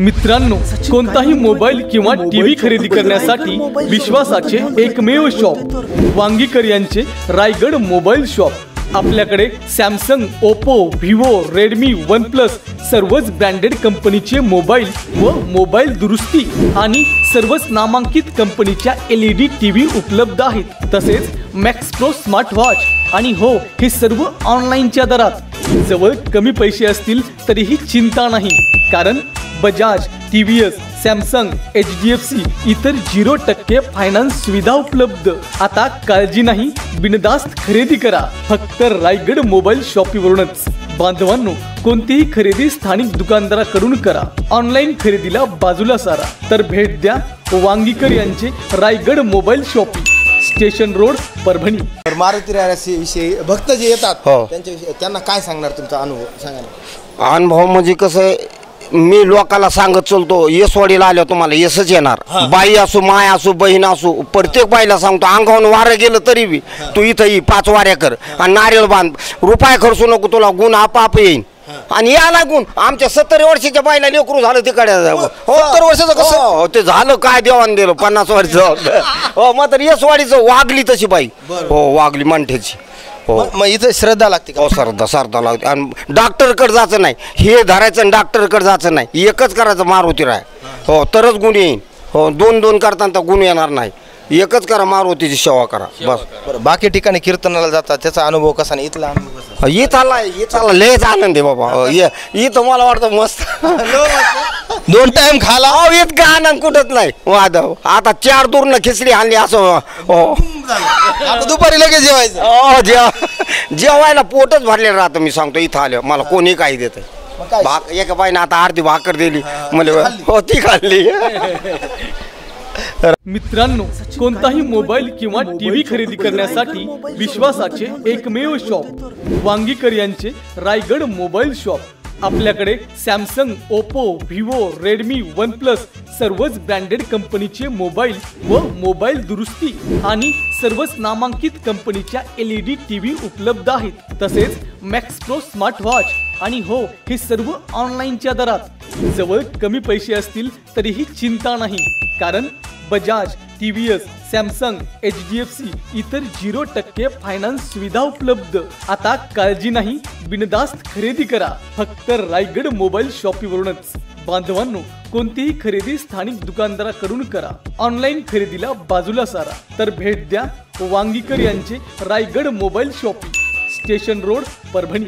मित्रांनो, कोणताही मोबाईल किंवा टीव्ही खरेदी करण्यासाठी विश्वासाचे एकमेव शॉप वांगीकर यांचे रायगड मोबाईल शॉप। आपल्याकडे Samsung, Oppo, Vivo, Redmi, one plus सर्वच ब्रँडेड कंपनीचे मोबाईल व मोबाईल दुरुस्ती आणि सर्वच नामांकित कंपनीच्या LED टीव्ही उपलब्ध आहेत। तसेच मॅक्स प्रो स्मार्ट वॉच आणि हो, हे सर्व ऑनलाईनच्या दरात। जवळ कमी पैसे असतील तरीही चिंता नाही, कारण बजाज, TVS, सॅमसंग, HDFC इतर 0% फायनान्स सुविधा उपलब्ध। आता काळजी नाही, बिनधास्त खरेदी करा फक्त रायगड मोबाईल शॉपीवरूनच। बांधवांनो, कोणतीही खरेदी स्थानिक दुकानदाराकडून करा, ऑनलाईन खरेदीला बाजूला सारा। तर भेट द्या वांगीकर यांचे Raigad mobile shoppe, station road, Parbhani. Maruti विषयी भक्त जे येतात त्यांच्याविषयी त्यांना काय सांगणार, तुमचा अनुभव सांगा ना। अनुभव म्हणजे कसं, मी लोकाला सांगत चलतो, येसवाडीला आल्या तुम्हाला येसच येणार। बाई असो, माय असो, बहीण असो, प्रत्येक बाईला सांगतो, अंगावून वारं गेलं तरी बी तू इथं ये, 5 वाऱ्या कर आणि नारळ बांध, रुपये खर्चू नको, तुला गुण आपाप येईन। आणि याला गुण आमच्या 70 वर्षाच्या बाईला लेकरू झालं तिकडे। 70 वर्षाचं कसं ते झालं काय, देवान दिलं 50 वर्ष। हो, मात्र येसवाडीचं वागली तशी बाई, हो वागली मंठ्याची। मग इथं श्रद्धा लागते का? हो, श्रद्धा लागते। आणि डॉक्टरकडे जायचं नाही, हे धरायचं आणि डॉक्टरकडे जायचं नाही, एकच करायचं मारुती राय, हो तरच गुण येईन। हो, 2-2 करताना गुण येणार नाही, एकच करा, मारुतीची सेवा करा बस। बाकी ठिकाणी कीर्तनाला जातात, त्याचा अनुभव कसा नाही, इथला अनुभव कसा? इथला लयच आनंद आहे बाबा। इथं मला वाटतं मस्त 2 टाइम खाला, इतका आनंद कुठंच नाही। वादव आता 4 दूरनं खिचडी आणली असं, हो आता दुपारी लगेच जेवायचं। हो, जेवायला पोटच भरलेलं राहतं। मी सांगतो, इथं आलं मला कोणी काही देतं। एका बाईने आता अर्धी भाकर दिली मला, हो ती खाल्ली। मित्रांनो, कोणताही मोबाईल किंवा टीव्ही खरेदी करण्यासाठी विश्वासाचे एकमेव शॉप वांगीकर यांचे रायगड मोबाईल शॉप। आपल्याकडे Samsung, Oppo, Vivo, Redmi, one plus सर्वच ब्रँडेड कंपनीचे मोबाईल व मोबाईल दुरुस्ती आणि सर्वच नामांकित कंपनीच्या LED टीव्ही उपलब्ध आहेत। तसेच मॅक्स प्रो स्मार्ट वॉच आणि हो, हे सर्व ऑनलाईनच्या दरात। जवळ कमी पैसे असतील तरीही चिंता नाही, कारण बजाज, TVS, सॅमसंग, HDFC इतर 0% फायनान्स सुविधा उपलब्ध। आता काळजी नाही, बिनधास्त खरेदी करा फक्त रायगड मोबाईल शॉपीवरूनच। बांधवांनो, कोणतीही खरेदी स्थानिक दुकानदाराकडून करा, ऑनलाईन खरेदीला बाजूला सारा। तर भेट द्या वांगीकर यांचे Raigad mobile shoppe, station road, Parbhani.